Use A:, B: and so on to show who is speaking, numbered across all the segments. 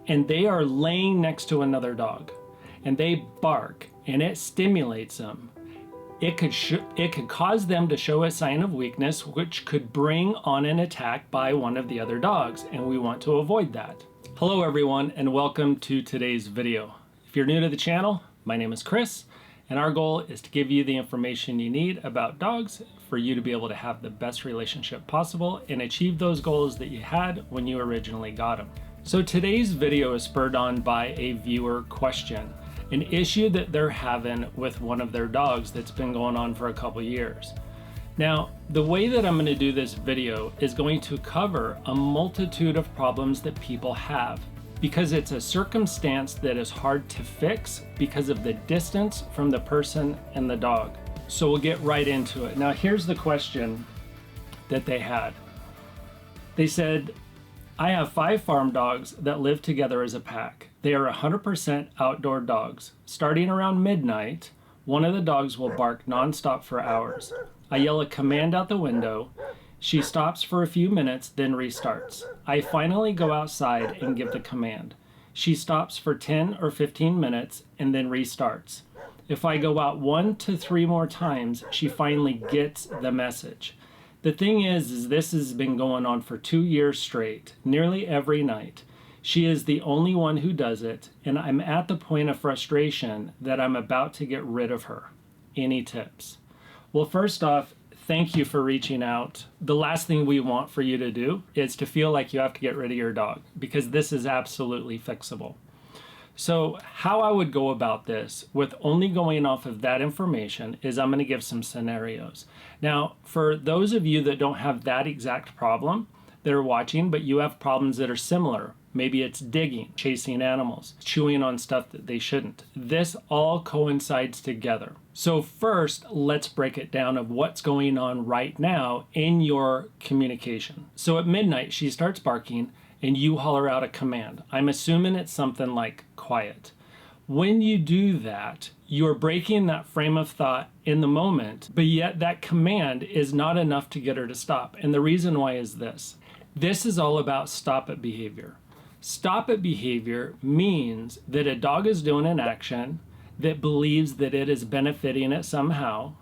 A: and they are laying next to another dog and they bark and it stimulates them, it could cause them to show a sign of weakness, which could bring on an attack by one of the other dogs, and we want to avoid that. Hello everyone, and welcome to today's video. If you're new to the channel, my name is Chris, and our goal is to give you the information you need about dogs for you to be able to have the best relationship possible and achieve those goals that you had when you originally got them. So today's video is spurred on by a viewer question, an issue that they're having with one of their dogs that's been going on for a couple years. Now, the way that I'm going to do this video is going to cover a multitude of problems that people have, because it's a circumstance that is hard to fix because of the distance from the person and the dog. So we'll get right into it. Now, here's the question that they had. They said, I have 5 farm dogs that live together as a pack. They are 100% outdoor dogs. Starting around midnight, one of the dogs will bark nonstop for hours. I yell a command out the window. She stops for a few minutes, then restarts. I finally go outside and give the command. She stops for 10 or 15 minutes and then restarts. If I go out 1 to 3 more times, she finally gets the message. The thing is this has been going on for 2 years straight, nearly every night. She is the only one who does it, and I'm at the point of frustration that I'm about to get rid of her. Any tips? Well, first off, thank you for reaching out. The last thing we want for you to do is to feel like you have to get rid of your dog, because this is absolutely fixable. So how I would go about this with only going off of that information is I'm going to give some scenarios. Now, for those of you that don't have that exact problem that are watching, but you have problems that are similar, maybe it's digging, chasing animals, chewing on stuff that they shouldn't. This all coincides together. So first, let's break it down of what's going on right now in your communication. So at midnight, she starts barking and you holler out a command. I'm assuming it's something like quiet. When you do that, you're breaking that frame of thought in the moment, but yet that command is not enough to get her to stop. And the reason why is this. This is all about stop it behavior. Stop it behavior means that a dog is doing an action that believes that it is benefiting it somehow,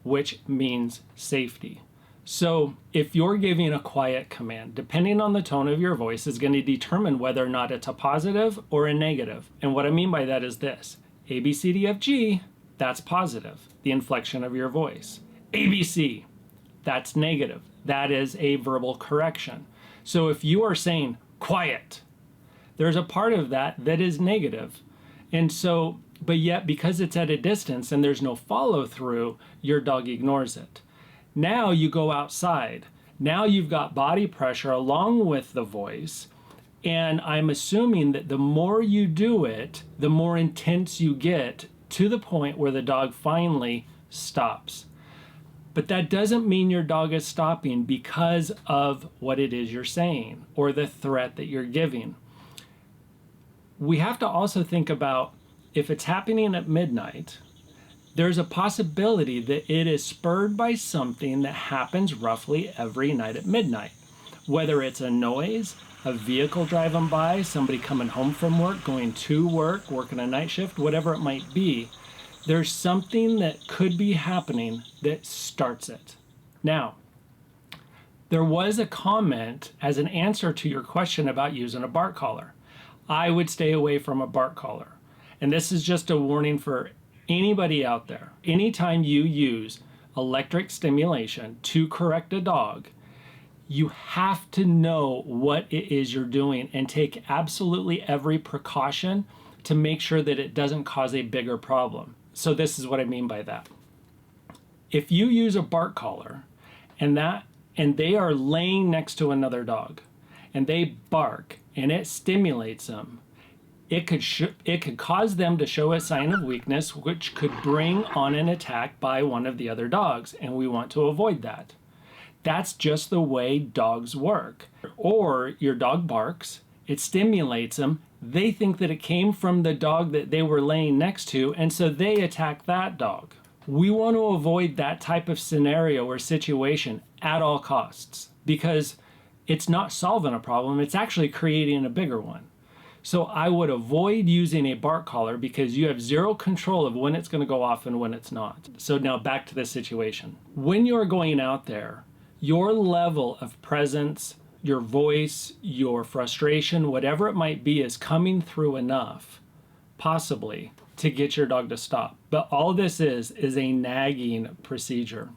A: which means safety. So if you're giving a quiet command, depending on the tone of your voice is going to determine whether or not it's a positive or a negative. And what I mean by that is this. A, B, C, D, F, G, that's positive, the inflection of your voice. A, B, C, that's negative. That is a verbal correction. So if you are saying quiet, there's a part of that that is negative. And so, but yet because it's at a distance and there's no follow through, your dog ignores it. Now you go outside. Now you've got body pressure along with the voice. And I'm assuming that the more you do it, the more intense you get to the point where the dog finally stops. But that doesn't mean your dog is stopping because of what it is you're saying or the threat that you're giving. We have to also think about if it's happening at midnight, there's a possibility that it is spurred by something that happens roughly every night at midnight. Whether it's a noise, a vehicle driving by, somebody coming home from work, going to work, working a night shift, whatever it might be, there's something that could be happening that starts it. Now, there was a comment as an answer to your question about using a bark collar. I would stay away from a bark collar. And this is just a warning for anybody out there. Anytime you use electric stimulation to correct a dog, you have to know what it is you're doing and take absolutely every precaution to make sure that it doesn't cause a bigger problem. So this is what I mean by that. If you use a bark collar and they are laying next to another dog and they bark and it stimulates them, it could cause them to show a sign of weakness, which could bring on an attack by one of the other dogs, and we want to avoid that. That's just the way dogs work. Or your dog barks, it stimulates them, they think that it came from the dog that they were laying next to, and so they attack that dog. We want to avoid that type of scenario or situation at all costs, because it's not solving a problem, it's actually creating a bigger one. So I would avoid using a bark collar because you have zero control of when it's going to go off and when it's not. So now back to this situation. When you're going out there, your level of presence, your voice, your frustration, whatever it might be, is coming through enough, possibly, to get your dog to stop. But all this is a nagging procedure.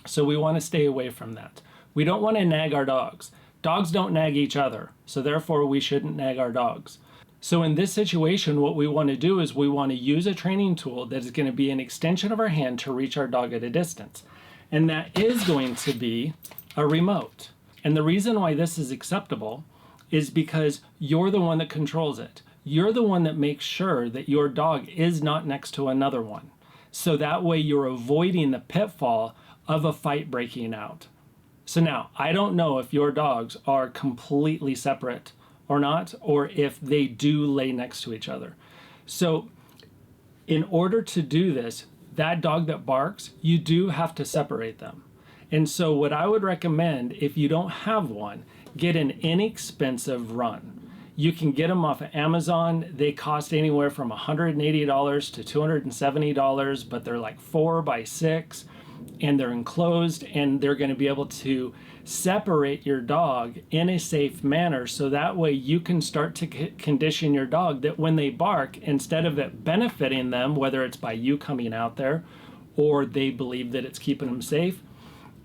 A: So we want to stay away from that. We don't want to nag our dogs. Dogs don't nag each other, so therefore we shouldn't nag our dogs. So in this situation, what we want to do is we want to use a training tool that is going to be an extension of our hand to reach our dog at a distance. And that is going to be a remote. And the reason why this is acceptable is because you're the one that controls it. You're the one that makes sure that your dog is not next to another one. So that way you're avoiding the pitfall of a fight breaking out. So now, I don't know if your dogs are completely separate or not, or if they do lay next to each other. So in order to do this, that dog that barks, you do have to separate them. And so what I would recommend, if you don't have one, get an inexpensive run. You can get them off of Amazon. They cost anywhere from $180 to $270, but they're like 4x6. And they're enclosed, and they're going to be able to separate your dog in a safe manner, so that way you can start to condition your dog that when they bark, instead of it benefiting them, whether it's by you coming out there or they believe that it's keeping them safe,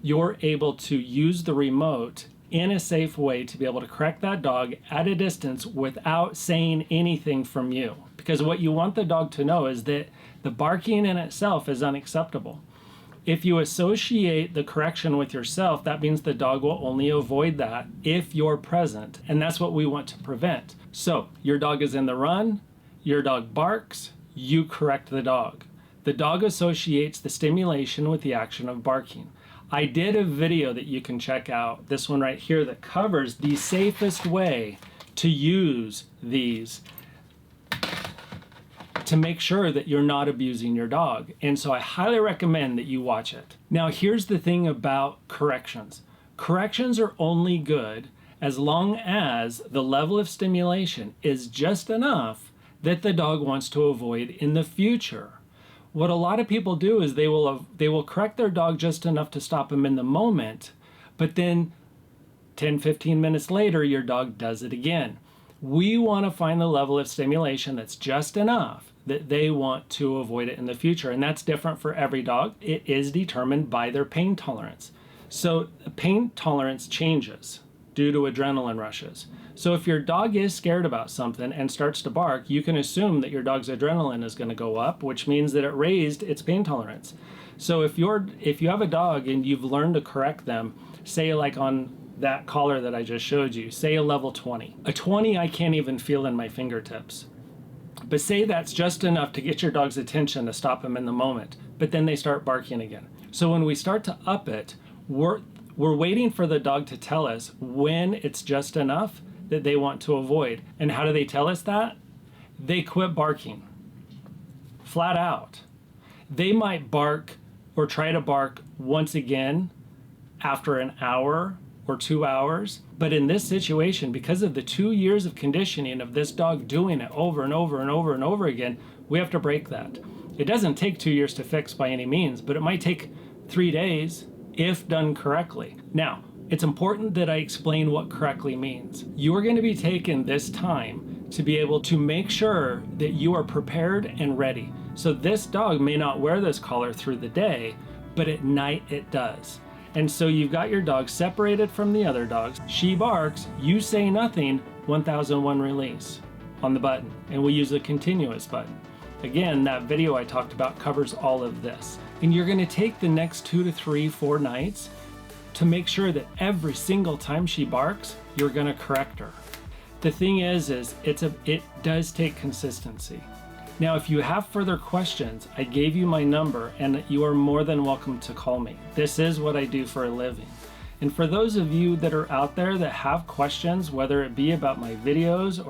A: you're able to use the remote in a safe way to be able to correct that dog at a distance without saying anything from you. Because what you want the dog to know is that the barking in itself is unacceptable. If you associate the correction with yourself, that means the dog will only avoid that if you're present. And that's what we want to prevent. So your dog is in the run, your dog barks, you correct the dog. The dog associates the stimulation with the action of barking. I did a video that you can check out, this one right here, that covers the safest way to use these to make sure that you're not abusing your dog. And so I highly recommend that you watch it. Now, here's the thing about corrections. Corrections are only good as long as the level of stimulation is just enough that the dog wants to avoid in the future. What a lot of people do is they will correct their dog just enough to stop them in the moment, but then 10, 15 minutes later, your dog does it again. We want to find the level of stimulation that's just enough that they want to avoid it in the future. And that's different for every dog. It is determined by their pain tolerance. So pain tolerance changes due to adrenaline rushes. So if your dog is scared about something and starts to bark, you can assume that your dog's adrenaline is going to go up, which means that it raised its pain tolerance. So if you have a dog and you've learned to correct them, say like on that collar that I just showed you, say a level 20. A 20 I can't even feel in my fingertips. But say that's just enough to get your dog's attention to stop them in the moment, but then they start barking again. So when we start to up it, we're waiting for the dog to tell us when it's just enough that they want to avoid. And how do they tell us that? They quit barking. Flat out. They might bark or try to bark once again after an hour or 2 hours. But in this situation, because of the 2 years of conditioning of this dog doing it over and over and over and over again, we have to break that. It doesn't take 2 years to fix by any means, but it might take 3 days if done correctly. Now, it's important that I explain what correctly means. You are going to be taking this time to be able to make sure that you are prepared and ready. So this dog may not wear this collar through the day, but at night it does. And so you've got your dog separated from the other dogs. She barks, you say nothing, 1001 release on the button. And we use the continuous button. Again, that video I talked about covers all of this. And you're gonna take the next 2 to 3, 4 nights to make sure that every single time she barks, you're gonna correct her. The thing is it does take consistency. Now, if you have further questions, I gave you my number and you are more than welcome to call me. This is what I do for a living. And for those of you that are out there that have questions, whether it be about my videos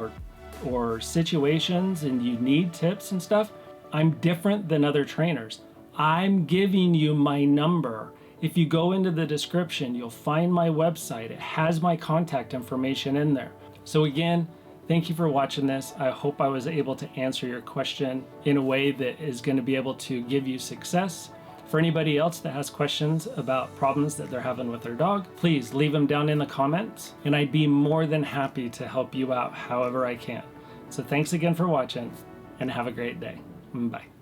A: or situations and you need tips and stuff, I'm different than other trainers. I'm giving you my number. If you go into the description, you'll find my website. It has my contact information in there. So again, Thank you for watching this. I hope I was able to answer your question in a way that is going to be able to give you success. For anybody else that has questions about problems that they're having with their dog, please leave them down in the comments, and I'd be more than happy to help you out however I can. So thanks again for watching, and have a great day. Bye.